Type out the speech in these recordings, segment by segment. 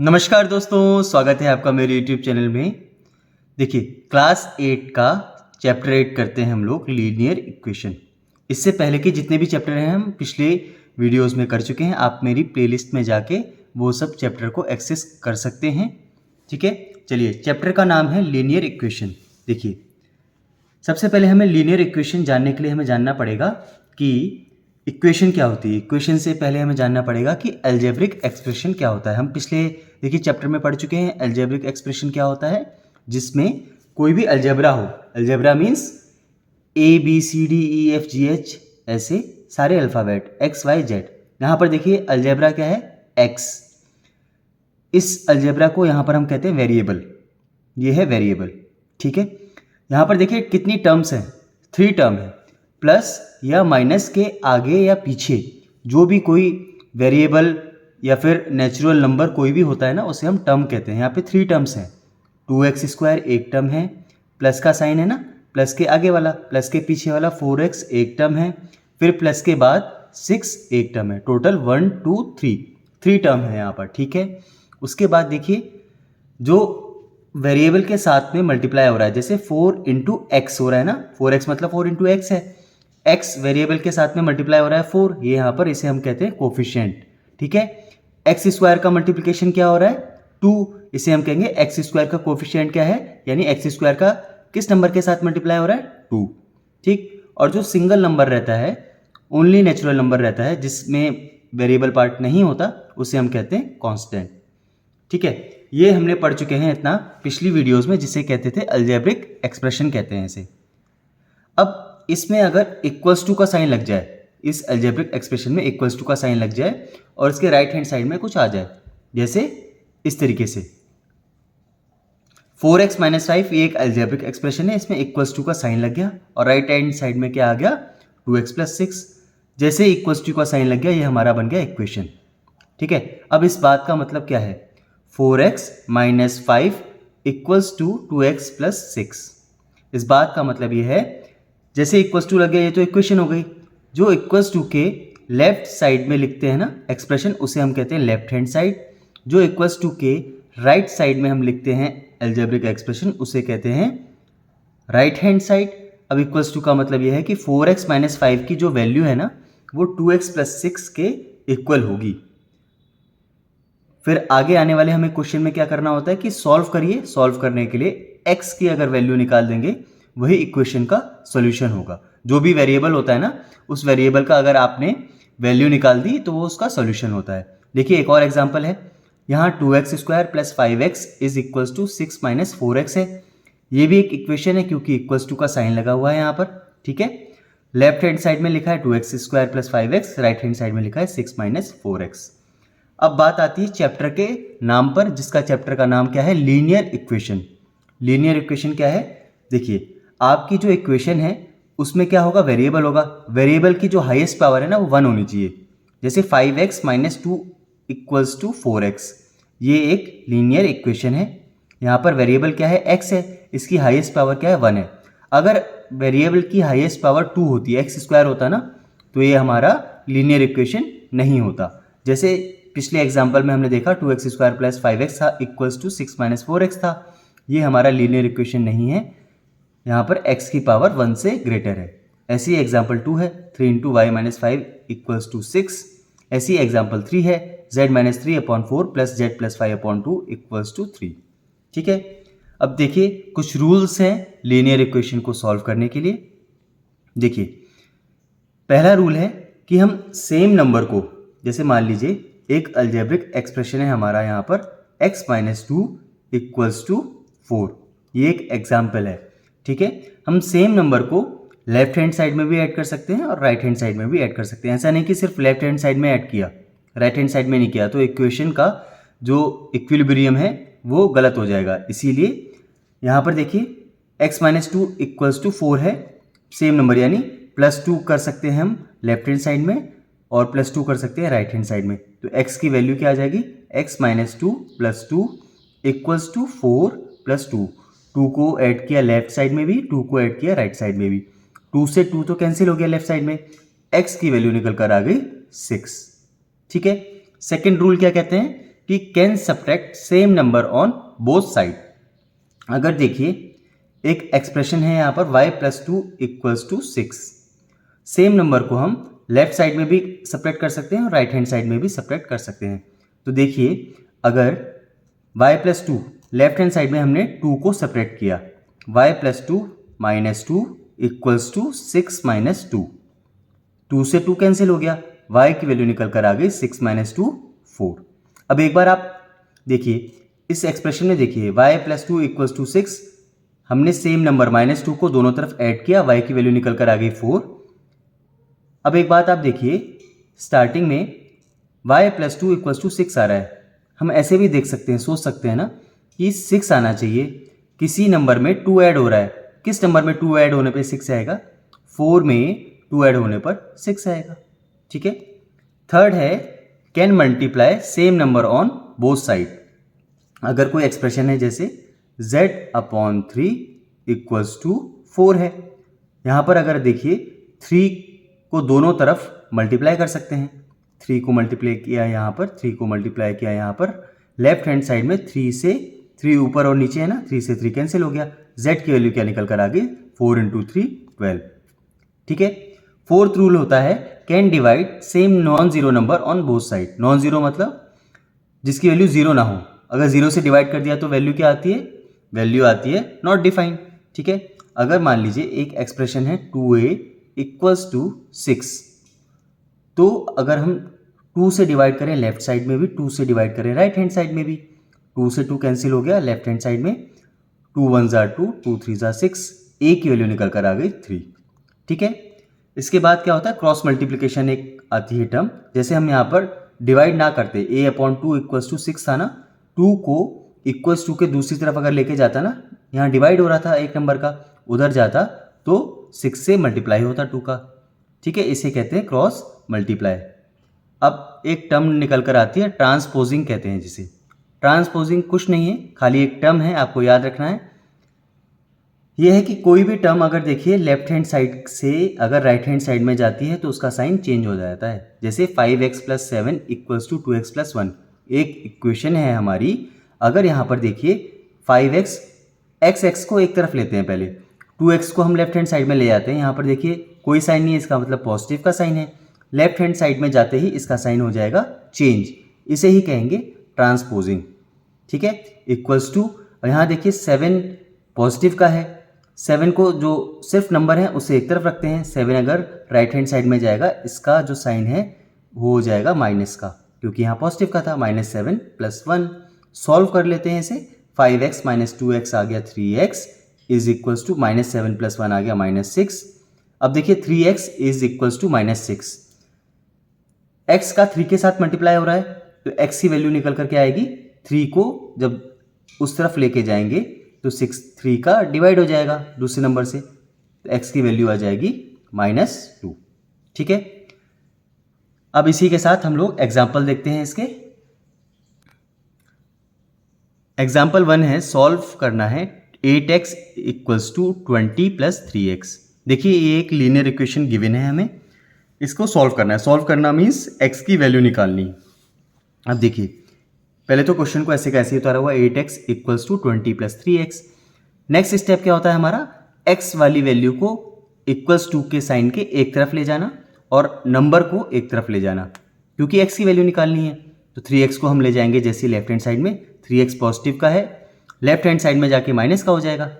नमस्कार दोस्तों, स्वागत है आपका मेरे YouTube चैनल में। देखिए, क्लास 8 का चैप्टर 8 करते हैं हम लोग, लीनियर इक्वेशन। इससे पहले के जितने भी चैप्टर हैं हम पिछले वीडियोस में कर चुके हैं। आप मेरी प्लेलिस्ट में जाके वो सब चैप्टर को एक्सेस कर सकते हैं। ठीक है, चलिए, चैप्टर का नाम है लीनियर इक्वेशन। देखिए, सबसे पहले हमें लीनियर इक्वेशन जानने के लिए हमें जानना पड़ेगा कि इक्वेशन क्या होती है। इक्वेशन से पहले हमें जानना पड़ेगा कि अलजेब्रिक एक्सप्रेशन क्या होता है। हम पिछले देखिए चैप्टर में पढ़ चुके हैं अलजेब्रिक एक्सप्रेशन क्या होता है, जिसमें कोई भी अलजेब्रा हो। अलजेब्रा मीन्स ABCDEFGH ऐसे सारे अल्फ़ाबेट XYZ। यहाँ पर देखिए अलजेब्रा क्या है, X। इस अलजेब्रा को यहाँ पर हम कहते हैं वेरिएबल। ये है वेरिएबल। ठीक है, यहाँ पर देखिए कितनी टर्म्स हैं, 3 टर्म है। प्लस या माइनस के आगे या पीछे जो भी कोई वेरिएबल या फिर नेचुरल नंबर कोई भी होता है ना, उसे हम टर्म कहते हैं। यहाँ पे 3 टर्म्स हैं। 2x² एक टर्म है, प्लस का साइन है ना, प्लस के आगे वाला, प्लस के पीछे वाला 4x एक टर्म है, फिर प्लस के बाद 6 एक टर्म है। टोटल 1 2 3 टर्म है यहाँ पर। ठीक है, उसके बाद देखिए जो वेरिएबल के साथ में मल्टीप्लाई हो रहा है, जैसे 4 इंटू एक्स हो रहा है ना, 4x मतलब 4 इंटू एक्स है। x वेरिएबल के साथ में मल्टीप्लाई हो रहा है 4, ये यहाँ पर इसे हम कहते हैं कोफिशिएंट। ठीक है, एक्स स्क्वायर का मल्टीप्लिकेशन क्या हो रहा है, 2, इसे हम कहेंगे एक्स स्क्वायर का कोफिशिएंट क्या है, यानी एक्स स्क्वायर का किस नंबर के साथ मल्टीप्लाई हो रहा है, 2। ठीक, और जो सिंगल नंबर रहता है, ओनली नेचुरल नंबर रहता है जिसमें वेरिएबल पार्ट नहीं होता, उसे हम कहते हैं कांस्टेंट। ठीक है, ये हमने पढ़ चुके हैं इतना पिछली वीडियोस में, जिसे कहते थे अलजेब्रिक एक्सप्रेशन कहते हैं इसे। अब इसमें अगर इक्वल्स टू का साइन लग जाए, इस अलजेब्रिक एक्सप्रेशन में इक्वल्स टू का साइन लग जाए और इसके राइट हैंड साइड में कुछ आ जाए, जैसे इस तरीके से 4x - 5, ये एक अलजेब्रिक एक्सप्रेशन है, इसमें इक्वल्स टू का साइन लग गया और राइट हैंड साइड में क्या आ गया, 2x + 6। जैसे इक्वल्स टू का साइन लग गया, ये हमारा बन गया इक्वेशन। ठीक है, अब इस बात का मतलब क्या है, 4x - 5 = 2x + 6। इस बात का मतलब ये है, जैसे इक्वल्स टू लग गया, ये तो इक्वेशन हो गई। जो इक्वल्स टू के लेफ्ट साइड में लिखते हैं ना एक्सप्रेशन, उसे हम कहते हैं लेफ्ट हैंड साइड। जो इक्वल्स टू के राइट साइड में हम लिखते हैं अलजेब्रिक एक्सप्रेशन, उसे कहते हैं राइट हैंड साइड। अब इक्वल्स टू का मतलब यह है कि 4x - 5 की जो वैल्यू है ना, वो 2x + 6 के इक्वल होगी। फिर आगे आने वाले हमें क्वेश्चन में क्या करना होता है कि सॉल्व करिए। सॉल्व करने के लिए x की अगर वैल्यू निकाल देंगे, वही इक्वेशन का सॉल्यूशन होगा। जो भी वेरिएबल होता है ना, उस वेरिएबल का अगर आपने वैल्यू निकाल दी तो वो उसका सॉल्यूशन होता है। देखिए एक और एग्जांपल है, यहाँ 2x² + 5x = 6 - 4x है। ये भी एक इक्वेशन है क्योंकि इक्वल्स टू का साइन लगा हुआ है यहाँ पर। ठीक है, लेफ्ट हैंड साइड में लिखा है 2x² + 5x, right hand side में लिखा है 6 - 4x। अब बात आती है चैप्टर के नाम पर, जिसका चैप्टर का नाम क्या है, लीनियर इक्वेशन। लीनियर इक्वेशन क्या है, देखिए आपकी जो इक्वेशन है उसमें क्या होगा, वेरिएबल होगा। वेरिएबल की जो हाईएस्ट पावर है ना, वो 1 होनी चाहिए। जैसे 5x - 2 = 4x, ये एक लीनियर इक्वेशन है। यहाँ पर वेरिएबल क्या है, x है, इसकी हाईएस्ट पावर क्या है, 1 है। अगर वेरिएबल की हाईएस्ट पावर 2 होती है, x² होता ना, तो ये हमारा लीनियर इक्वेशन नहीं होता। जैसे पिछले एग्जाम्पल में हमने देखा 2x² + 5x था = 6 - 4x था, ये हमारा लीनियर इक्वेशन नहीं है। यहाँ पर x की पावर 1 से ग्रेटर है। ऐसी एग्जाम्पल 2 है, 3 × y - 5 = 6। ऐसी एग्जाम्पल 3 है, z - 3/4 + z + 5/2 = 3। ठीक है, अब देखिए कुछ रूल्स हैं लीनियर इक्वेशन को सॉल्व करने के लिए। देखिए पहला रूल है कि हम सेम नंबर को, जैसे मान लीजिए एक अलजेब्रिक एक्सप्रेशन है हमारा यहाँ पर x - 2 = 4, ये एक एग्जाम्पल है। ठीक है, हम सेम नंबर को लेफ्ट हैंड साइड में भी ऐड कर सकते हैं और राइट हैंड साइड में भी ऐड कर सकते हैं। ऐसा नहीं कि सिर्फ लेफ्ट हैंड साइड में ऐड किया, राइट हैंड साइड में नहीं किया, तो इक्वेशन का जो इक्विलिब्रियम है वो गलत हो जाएगा। इसीलिए यहाँ पर देखिए x - 2 = 4 है, सेम नंबर, यानी +2 कर सकते हैं हम लेफ्ट हैंड साइड में और +2 कर सकते हैं राइट हैंड साइड में। तो x की वैल्यू क्या आ जाएगी, x - 2 + 2 = 4 + 2। 2 को ऐड किया लेफ्ट साइड में भी, 2 को ऐड किया राइट साइड में भी, 2 से 2 तो कैंसिल हो गया लेफ्ट साइड में, x की वैल्यू निकल कर आ गई 6। ठीक है, सेकेंड रूल क्या कहते हैं कि can subtract same number on both side. अगर देखिए एक एक्सप्रेशन है यहाँ पर y + 2 = 6, सेम नंबर को हम लेफ्ट साइड में भी सब्ट्रैक्ट कर सकते हैं और राइट हैंड साइड में भी सब्ट्रैक्ट कर सकते हैं। तो देखिए अगर y + 2 लेफ्ट हैंड साइड में हमने 2 को सब्ट्रैक्ट किया, y + 2 - 2 = 6 - 2, 2 से 2 कैंसिल हो गया, y की वैल्यू निकल कर आ गई 6 - 2 4। अब एक बार आप देखिए इस एक्सप्रेशन में देखिए y + 2 = 6, हमने सेम नंबर -2 को दोनों तरफ ऐड किया, y की वैल्यू निकल कर आ गई 4। अब एक बात आप देखिए स्टार्टिंग में y + 2 = 6 आ रहा है, हम ऐसे भी देख सकते हैं, सोच सकते हैं ना कि 6 आना चाहिए, किसी नंबर में 2 ऐड हो रहा है, किस नंबर में 2 ऐड होने पे 6 आएगा, 4 में 2 ऐड होने पर 6 आएगा। ठीक है। थर्ड है can multiply same number on both side. अगर कोई एक्सप्रेशन है जैसे z/3 = 4 है, यहाँ पर अगर देखिए 3 को दोनों तरफ मल्टीप्लाई कर सकते हैं, 3 को मल्टीप्लाई किया यहाँ पर, 3 को मल्टीप्लाई किया यहाँ पर, लेफ्ट हैंड साइड में 3 से 3 ऊपर और नीचे है ना, 3 से 3 कैंसिल हो गया, z की वैल्यू क्या निकल कर आ गई 4 × 3 12। ठीक है। फोर्थ रूल होता है can divide same non zero number on both side. Non zero मतलब जिसकी वैल्यू जीरो ना हो, अगर जीरो से डिवाइड कर दिया तो वैल्यू क्या आती है, वैल्यू आती है नॉट डिफाइंड। ठीक है। अगर मान लीजिए एक एक्सप्रेशन है 2a = 6, तो अगर हम 2 से डिवाइड करें लेफ्ट साइड में भी, 2 से डिवाइड करें राइट हैंड साइड में भी, 2 से 2 कैंसिल हो गया, लेफ्ट हैंड साइड में 2 × 1 = 2, 2 × 3 = 6, a की वैल्यू निकल कर आ गई 3। ठीक है। इसके बाद क्या होता है, क्रॉस मल्टीप्लिकेशन एक आती है टर्म, जैसे हम यहाँ पर डिवाइड ना करते, a/2 = 6 था ना, 2 को =2 के दूसरी तरफ अगर लेके जाता ना, यहाँ डिवाइड हो रहा था एक नंबर का, उधर जाता तो 6 से मल्टीप्लाई होता 2 का। ठीक है। इसे कहते हैं क्रॉस मल्टीप्लाई। अब एक टर्म निकल कर आती है ट्रांसपोजिंग कहते हैं जिसे। ट्रांसपोजिंग कुछ नहीं है, खाली एक टर्म है, आपको याद रखना है। यह है कि कोई भी टर्म अगर देखिए लेफ्ट हैंड साइड से अगर राइट हैंड साइड में जाती है तो उसका साइन चेंज हो जाता है। जैसे 5x + 7 = 2x + 1 एक इक्वेशन है हमारी। अगर यहाँ पर देखिए 5x x को एक तरफ लेते हैं, पहले 2x को हम लेफ्ट हैंड साइड में ले जाते हैं, यहाँ पर देखिए कोई साइन नहीं है, इसका मतलब पॉजिटिव का साइन है, लेफ्ट हैंड साइड में जाते ही इसका साइन हो जाएगा चेंज, इसे ही कहेंगे ट्रांसपोजिंग। ठीक है। =, और यहाँ देखिए 7 पॉजिटिव का है, 7 को जो सिर्फ नंबर है उसे एक तरफ रखते हैं, 7 अगर राइट हैंड साइड में जाएगा इसका जो साइन है वो हो जाएगा माइनस का, क्योंकि यहाँ पॉजिटिव का था, -7 + 1। सॉल्व कर लेते हैं इसे, 5x - 2x आ गया 3x = -7 + 1 आ गया -6। अब देखिए 3x = -6, x का 3 के साथ मल्टीप्लाई हो रहा है तो x की वैल्यू निकल करके आएगी, 3 को जब उस तरफ लेके जाएंगे तो 6 3 का डिवाइड हो जाएगा दूसरे नंबर से, तो x की वैल्यू आ जाएगी -2। ठीक है। अब इसी के साथ हम लोग एग्जाम्पल देखते हैं इसके। एग्जाम्पल 1 है, सॉल्व करना है 8x = 20 + 3x। देखिए ये एक लीनियर इक्वेशन गिवन है, हमें इसको सॉल्व करना है। सॉल्व करना मीन्स x की वैल्यू निकालनी। अब देखिए पहले तो क्वेश्चन को ऐसे कैसे उतारा हुआ, 8x = 20 + 3x। नेक्स्ट स्टेप क्या होता है हमारा, x वाली वैल्यू को =2 के साइन के एक तरफ ले जाना और नंबर को एक तरफ ले जाना, क्योंकि x की वैल्यू निकालनी है। तो 3x को हम ले जाएंगे जैसे लेफ्ट हैंड साइड में, 3x पॉजिटिव का है, लेफ्ट हैंड साइड में जाके माइनस का हो जाएगा,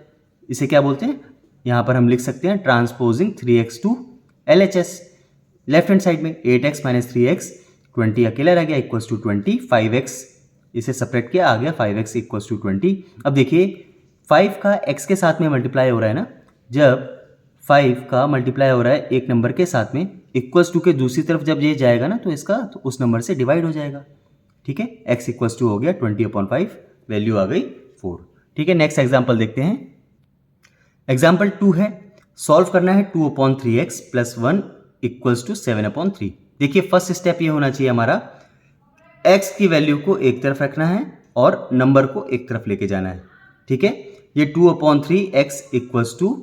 इसे क्या बोलते हैं, यहाँ पर हम लिख सकते हैं transposing 3x to LHS। Left hand side में 8x - 3x, 20 अकेला रह गया =20, 5x इसे सपरेट किया, आ गया 5x = 20। अब देखिए 5 का x के साथ में मल्टीप्लाई हो रहा है ना, जब 5 का मल्टीप्लाई हो रहा है एक नंबर के साथ में, =2 के दूसरी तरफ जब ये जाएगा ना तो इसका तो उस नंबर से डिवाइड हो जाएगा। ठीक है। x = हो गया 20/5, वैल्यू आ गई 4। ठीक है। नेक्स्ट एग्जाम्पल देखते हैं। एग्जाम्पल 2 है, सॉल्व करना है 2/3x + 1 = 7/3। देखिए फर्स्ट स्टेप ये होना चाहिए हमारा, x की वैल्यू को एक तरफ रखना है और नंबर को एक तरफ लेके जाना है। ठीक है। ये 2/3x =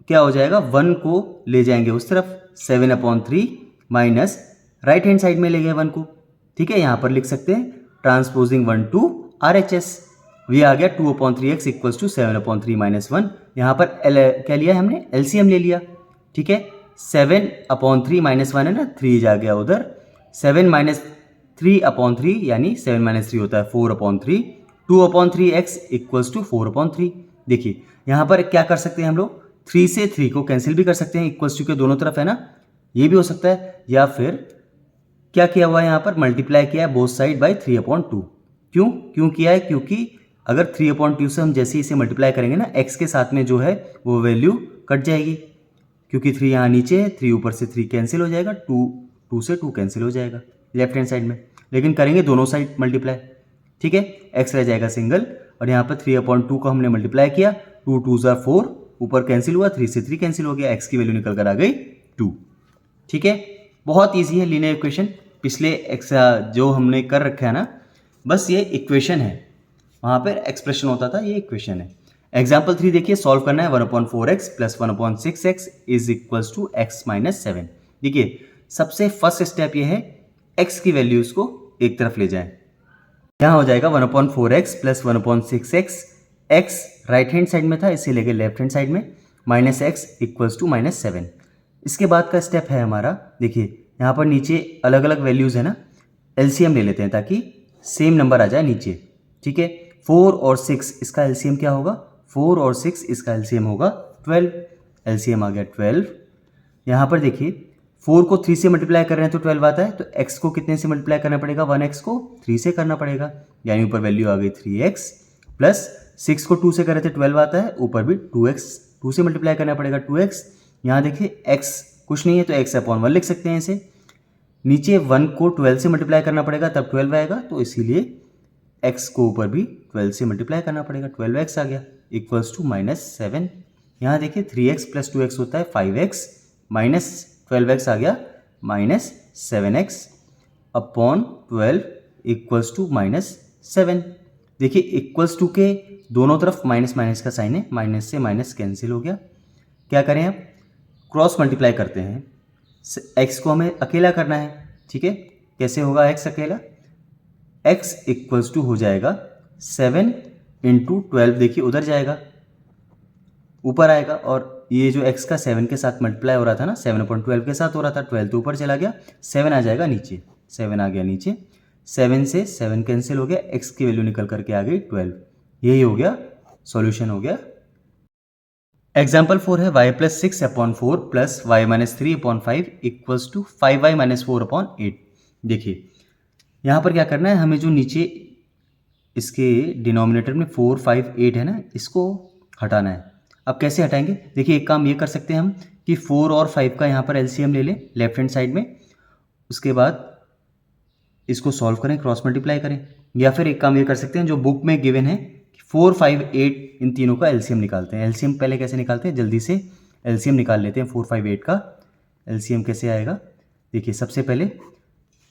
क्या हो जाएगा, 1 को ले जाएंगे उस तरफ, 7/3 माइनस राइट हैंड साइड में ले गए 1 को। ठीक है। यहाँ पर लिख सकते हैं ट्रांसपोजिंग 1 टू RHS। ये आ गया 2/3x इक्वल्स टू 7/3 - 1। यहाँ पर क्या लिया है हमने, LCM ले लिया। ठीक है, 7/3 - 1 है ना, 3 जा गया उधर। 7 - 3/3 यानी 7 - 3 होता है 4/3। 2/3x equals to 4/3। देखिए यहाँ पर क्या कर सकते हैं हम लोग, 3 से 3 को कैंसिल भी कर सकते हैं, इक्वल्स टू के दोनों तरफ है ना, ये भी हो सकता है। या फिर क्या किया हुआ है, यहाँ पर मल्टीप्लाई किया है बोथ साइड बाई 3/2। क्यों किया है, क्योंकि अगर 3/2 से हम जैसे इसे मल्टीप्लाई करेंगे ना, x के साथ में जो है वो वैल्यू कट जाएगी, क्योंकि 3 यहाँ नीचे है, 3 ऊपर से 3 कैंसिल हो जाएगा, 2 से 2 कैंसिल हो जाएगा लेफ्ट हैंड साइड में। लेकिन करेंगे दोनों साइड मल्टीप्लाई। ठीक है, x रह जाएगा सिंगल, और यहाँ पर 3/2 को हमने मल्टीप्लाई किया, 2 2 ज़ा 4, ऊपर कैंसिल हुआ, 3 से 3 कैंसिल हो गया, x की वैल्यू निकल कर आ गई 2। ठीक है, बहुत ईजी है लीनियर इक्वेशन। पिछले जो हमने कर रखा है ना, बस ये इक्वेशन है, वहाँ पर एक्सप्रेशन होता था, ये इक्वेशन है। एग्जाम्पल 3 देखिए, सॉल्व करना है 1/4x plus 1/6x is equals to x - 7। देखिए सबसे फर्स्ट स्टेप ये है, x की वैल्यूज को एक तरफ ले जाएं। यहाँ हो जाएगा 1/4x plus 1/6x, x right hand side में था, इसे लेके लेफ्ट हैंड साइड में, माइनस x इक्वल्स टू -7। इसके बाद का स्टेप है हमारा, देखिए यहाँ पर नीचे अलग अलग वैल्यूज है ना, LCM ले लेते हैं ताकि सेम नंबर आ जाए नीचे। ठीक है, 4 और 6 इसका LCM क्या होगा, 4 और 6 इसका LCM होगा 12। LCM आ गया 12। यहाँ पर देखिए 4 को 3 से मल्टीप्लाई कर रहे हैं तो 12 आता है, तो x को कितने से मल्टीप्लाई करना पड़ेगा, 1x को 3 से करना पड़ेगा, यानी ऊपर वैल्यू आ गई 3x, प्लस 6 को 2 से कर रहे थे 12 आता है, ऊपर भी 2x 2 से मल्टीप्लाई करना पड़ेगा 2x। यहाँ देखिए x कुछ नहीं है तो x/1 लिख सकते हैं इसे, नीचे 1 को 12 से मल्टीप्लाई करना पड़ेगा तब 12 आएगा, तो इसीलिए x को ऊपर भी 12 से मल्टीप्लाई करना पड़ेगा, 12x आ गया इक्वल्स टू -7। यहाँ देखिए 3x प्लस 2x होता है 5x, माइनस 12x आ गया -7x अपॉन 12 इक्वल्स टू -7। देखिए इक्वल्स टू के दोनों तरफ माइनस माइनस का साइन है, माइनस से माइनस कैंसिल हो गया। क्या करें अब, क्रॉस मल्टीप्लाई करते हैं, x को हमें अकेला करना है। ठीक है, कैसे होगा x अकेला, x इक्वल्स टू हो जाएगा 7 × 12, देखिए उधर जाएगा ऊपर आएगा, और ये जो x का 7 के साथ मल्टीप्लाई हो रहा था ना, 7/12 के साथ हो रहा था, 12 तो ऊपर चला गया, 7 आ जाएगा नीचे, 7 आ गया नीचे, 7 से 7 कैंसिल हो गया, x की वैल्यू निकल करके आ गई 12। यही हो गया, सॉल्यूशन हो गया। एग्जाम्पल 4 है y + 6/4 plus y - 3/5 equals to 5y - 4/8। देखिए यहाँ पर क्या करना है, हमें जो नीचे इसके डिनोमिनेटर में 4 5 8 है ना, इसको हटाना है। अब कैसे हटाएंगे, देखिए एक काम ये कर सकते हैं हम कि 4 और 5 का यहाँ पर LCM ले लें लेफ्ट हैंड साइड में, उसके बाद इसको सॉल्व करें, क्रॉस मल्टीप्लाई करें, या फिर एक काम ये कर सकते हैं जो बुक में गिवन है, 4 5 8 इन तीनों का LCM निकालते हैं। LCM पहले कैसे निकालते हैं, जल्दी से LCM निकाल लेते हैं। 4 5 8 का LCM कैसे आएगा, देखिए सबसे पहले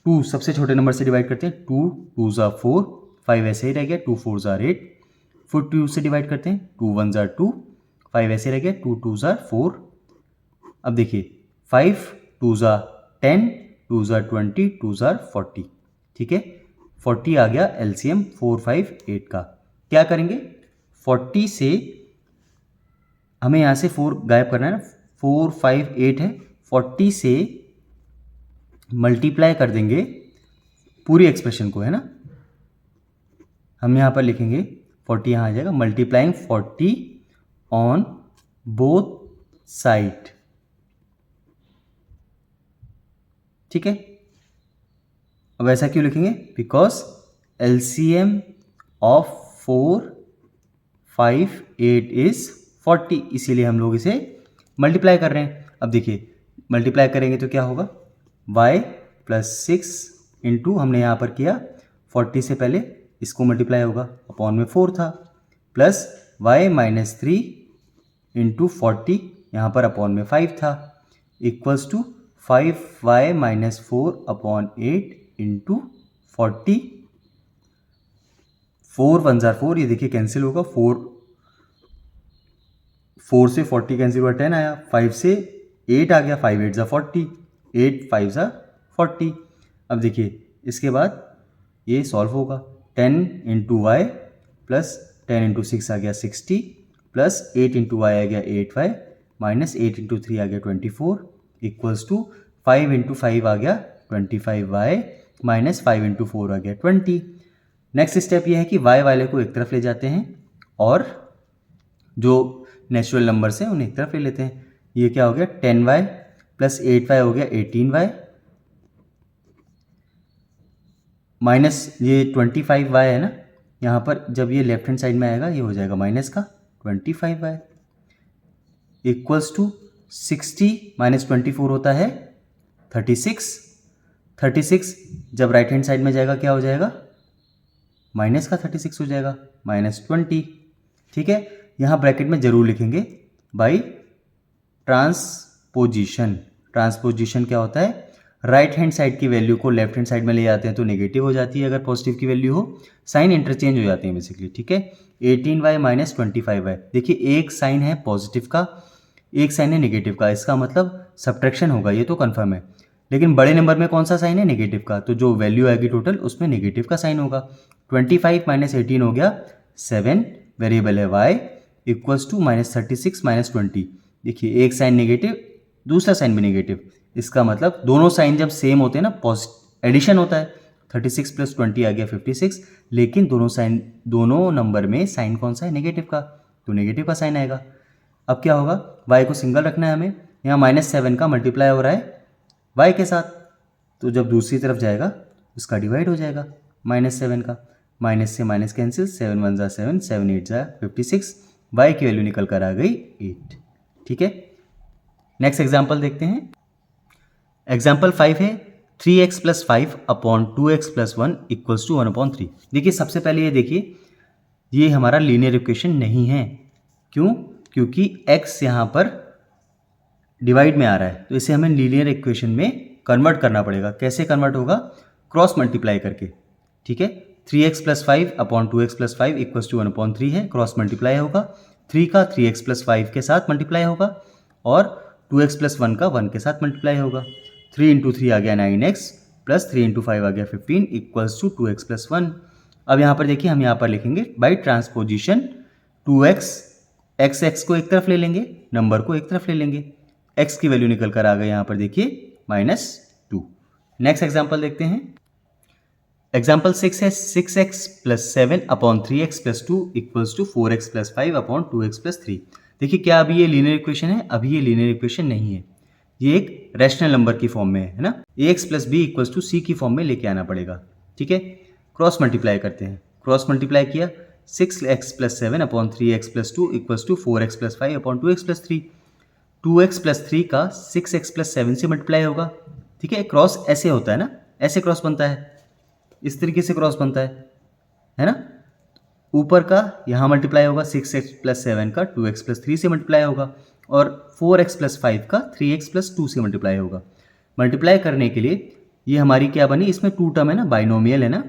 2 सबसे छोटे नंबर से डिवाइड करते हैं, 2 2 ज़ा 4, 5 ऐसे ही रह गया, 2 4 ज़ा 8, फिर 2 से डिवाइड करते हैं, 2 1 ज़ा 2, 5 ऐसे रह गया, 2 2 ज़ा 4। अब देखिए 5 2 ज़ा 10, 2 ज़ा 20, 2 ज़ा 40। ठीक है, 40 आ गया LCM 4 5 8 का। क्या करेंगे, 40 से हमें यहाँ से 4 गायब करना है ना, 4 5 8 है, 40 से मल्टीप्लाई कर देंगे पूरी एक्सप्रेशन को, है ना। हम यहाँ पर लिखेंगे 40, यहाँ आ जाएगा, मल्टीप्लाइंग 40 ऑन बोथ साइड। ठीक है, अब ऐसा क्यों लिखेंगे, बिकॉज LCM ऑफ 4 5 8 इज 40, इसीलिए हम लोग इसे मल्टीप्लाई कर रहे हैं। अब देखिए मल्टीप्लाई करेंगे तो क्या होगा, y + 6 इंटू हमने यहाँ पर किया 40 से पहले इसको मल्टीप्लाई होगा, अपॉन में 4 था, प्लस y - 3 इंटू 40, यहाँ पर अपॉन में 5 था, इक्वल्स टू 5y - 4/8 इंटू 40, 4 1 ज़ा 4, ये देखिए कैंसिल होगा, 4 से 40 कैंसिल हुआ, 10 आया, 5 से 8 आ गया, 5 8 ज़ा 40, 8 5 ज़ा 40। अब देखिए इसके बाद ये सॉल्व होगा। 10 इंटू वाई प्लस 10 इंटू 6 आ गया 60 प्लस 8 इंटू वाई आ गया 8y माइनस 8 इंटू 3 आ गया 24 इक्वल्स टू 5 इंटू 5 आ गया 25y माइनस 5 इंटू 4 आ गया 20। नेक्स्ट स्टेप ये है कि y वाले को एक तरफ ले जाते हैं और जो नेचुरल नंबर्स हैं उन्हें एक तरफ ले लेते हैं। ये क्या हो गया 10y प्लस 8y हो गया 18y माइनस ये 25y है ना, यहाँ पर जब ये लेफ्ट हैंड साइड में आएगा ये हो जाएगा माइनस का 25y इक्वल्स टू 60 माइनस 24 होता है 36 जब राइट हैंड साइड में जाएगा क्या हो जाएगा माइनस का 36 हो जाएगा माइनस 20। ठीक है, यहाँ ब्रैकेट में जरूर लिखेंगे बाई ट्रांसपोजिशन। ट्रांसपोजिशन क्या होता है, राइट हैंड साइड की वैल्यू को लेफ्ट हैंड साइड में ले जाते हैं तो नेगेटिव हो जाती है, अगर पॉजिटिव की वैल्यू हो साइन इंटरचेंज हो जाते हैं बेसिकली। ठीक है, 18y माइनस 25y, देखिए एक साइन है पॉजिटिव का एक साइन है नेगेटिव का, इसका मतलब सब्ट्रैक्शन होगा, ये तो कंफर्म है। लेकिन बड़े नंबर में कौन सा साइन है नेगेटिव का, तो जो वैल्यू आएगी टोटल उसमें नेगेटिव का साइन होगा। 25 माइनस 18 हो गया 7, वेरिएबल है y equals to minus 36 minus 20। देखिए एक साइन नेगेटिव दूसरा साइन भी नेगेटिव, इसका मतलब दोनों साइन जब सेम होते हैं ना एडिशन होता है। 36 प्लस 20 आ गया 56, लेकिन दोनों नंबर में साइन कौन सा है नेगेटिव का, तो नेगेटिव का साइन आएगा। अब क्या होगा, y को सिंगल रखना है हमें, यहाँ -7 का मल्टीप्लाई हो रहा है y के साथ, तो जब दूसरी तरफ जाएगा उसका डिवाइड हो जाएगा -7 का, माइनस से माइनस कैंसिल, 7 1 7 7 8 56, y की वैल्यू निकल कर आ गई 8। ठीक है, नेक्स्ट एग्जाम्पल देखते हैं। एग्जाम्पल 5 है 3x plus 5 upon 2x plus 1 equals to 1/3। देखिए सबसे पहले ये देखिए ये हमारा लीनियर इक्वेशन नहीं है, क्यों, क्योंकि x यहाँ पर डिवाइड में आ रहा है, तो इसे हमें लीनियर इक्वेशन में कन्वर्ट करना पड़ेगा। कैसे कन्वर्ट होगा, क्रॉस मल्टीप्लाई करके। ठीक है, 3x plus 5 upon 2x plus 5 equals to 1/3 है, क्रॉस मल्टीप्लाई होगा, 3 का 3x प्लस 5 के साथ मल्टीप्लाई होगा और 2x प्लस 1 का 1 के साथ मल्टीप्लाई होगा। 3 इंटू 3 आ गया 9x प्लस 3 इंटू 5 आ गया 15 इक्वल्स टू 2x प्लस 1। अब यहाँ पर देखिए हम यहाँ पर लिखेंगे बाई ट्रांसपोजिशन 2x, x को एक तरफ ले लेंगे, नंबर को एक तरफ ले लेंगे, x की वैल्यू निकल कर आ गई यहाँ पर देखिए -2। नेक्स्ट एग्जाम्पल देखते हैं। एग्जाम्पल 6 है 6x plus 7 upon 3x plus 2 equals to 4x plus 5 upon 2x plus 3। देखिए क्या अभी ये लीनियर इक्वेशन है, अभी ये लीनियर इक्वेशन नहीं है, ये एक रैशनल नंबर की फॉर्म में है ना, ax plus B equals to C की फॉर्म में लेके आना पड़ेगा। ठीक है, क्रॉस मल्टीप्लाई करते हैं, क्रॉस मल्टीप्लाई किया 6x plus 7 upon 3x plus 2 equals to 4x plus 5 upon 2x plus 3। 2x plus 3 का 6x प्लस 7 से मल्टीप्लाई होगा। ठीक है, क्रॉस ऐसे होता है ना, ऐसे क्रॉस बनता है, इस तरीके से क्रॉस बनता है ना, ऊपर का यहाँ मल्टीप्लाई होगा 6x प्लस 7 का 2x प्लस 3 से मल्टीप्लाई होगा और 4x प्लस 5 का 3x प्लस 2 से मल्टीप्लाई होगा। मल्टीप्लाई करने के लिए ये हमारी क्या बनी, इसमें 2 टर्म है ना, बाइनोमियल है ना,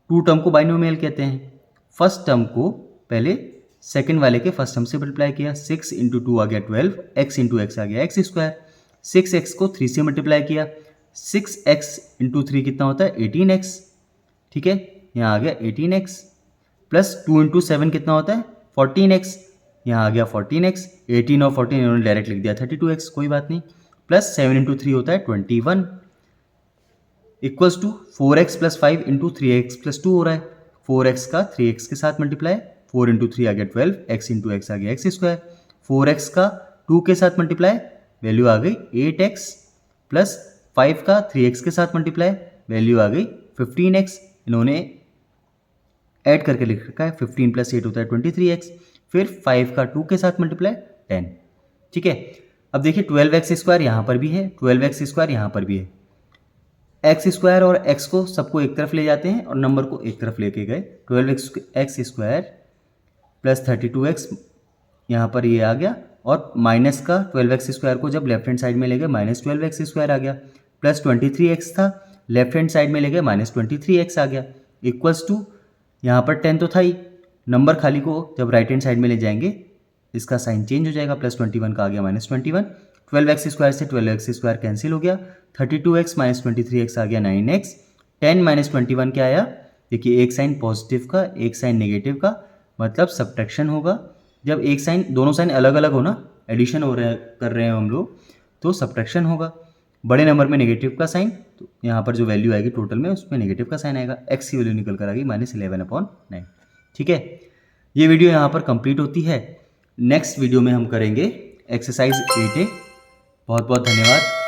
2 टर्म को बाइनोमियल कहते हैं। फर्स्ट टर्म को पहले सेकंड वाले के फर्स्ट टर्म से मल्टीप्लाई किया, 6 इंटू 2 आ गया 12, x इंटू एक्स आ गया x स्क्वायर, 6x को 3 से मल्टीप्लाई किया, 6x इंटू 3 कितना होता है 18x। ठीक है, यहाँ आ गया 18x प्लस 2 इंटू 7 कितना होता है 14x, यहाँ आ गया 14x, 18 और 14 इन्होंने डायरेक्ट लिख दिया 32x, कोई बात नहीं, प्लस 7 इंटू 3 होता है 21 equals to 4x plus 5 into 3x plus 2 हो रहा है, 4x का 3x के साथ मल्टीप्लाई, 4 इंटू 3 आ गया 12, x इंटू एक्स आ गया x स्क्वायर, 4x का 2 के साथ मल्टीप्लाई, वैल्यू आ गई 8x प्लस 5 का 3x के साथ मल्टीप्लाई, वैल्यू आ गई 15x, इन्होंने ऐड करके लिख रखा है, 15 प्लस 8 होता है 23x, फिर 5 का 2 के साथ मल्टीप्लाई 10। ठीक है, अब देखिए 12x स्क्वायर यहाँ पर भी है, 12x स्क्वायर यहाँ पर भी है, एक्स स्क्वायर और x को सबको एक तरफ ले जाते हैं और नंबर को एक तरफ लेके गए, 12x स्क्वायर प्लस 32x यहाँ पर ये आ गया और माइनस का 12x स्क्वायर को जब लेफ्ट हैंड साइड में ले गए -12x स्क्वायर आ गया, प्लस 23x था लेफ्ट हैंड साइड में ले गए -23x आ गया, इक्वल्स टू यहाँ पर 10 तो था ही, नंबर खाली को जब राइट हैंड साइड में ले जाएंगे इसका साइन चेंज हो जाएगा, प्लस 21 का आ गया -21, 12x स्क्वायर से 12x स्क्वायर कैंसिल हो गया, 32x माइनस 23x आ गया 9x, 10 माइनस 21 क्या आया? देखिए एक साइन पॉजिटिव का, एक साइन नेगेटिव का, मतलब सब्ट्रैक्शन होगा। जब एक साइन, दोनों साइन अलग अलग हो ना, एडिशन हो रहे हैं, कर रहे हैं हम लोग, तो सब्ट्रैक्शन होगा। बड़े नंबर में नेगेटिव का साइन, तो यहाँ पर जो वैल्यू आएगी टोटल में उसमें नेगेटिव का साइन आएगा। एक्स की वैल्यू निकल कर आ गई -11/9। ठीक है, ये वीडियो यहाँ पर कंप्लीट होती है। नेक्स्ट वीडियो में हम करेंगे एक्सरसाइज 8A। बहुत बहुत धन्यवाद।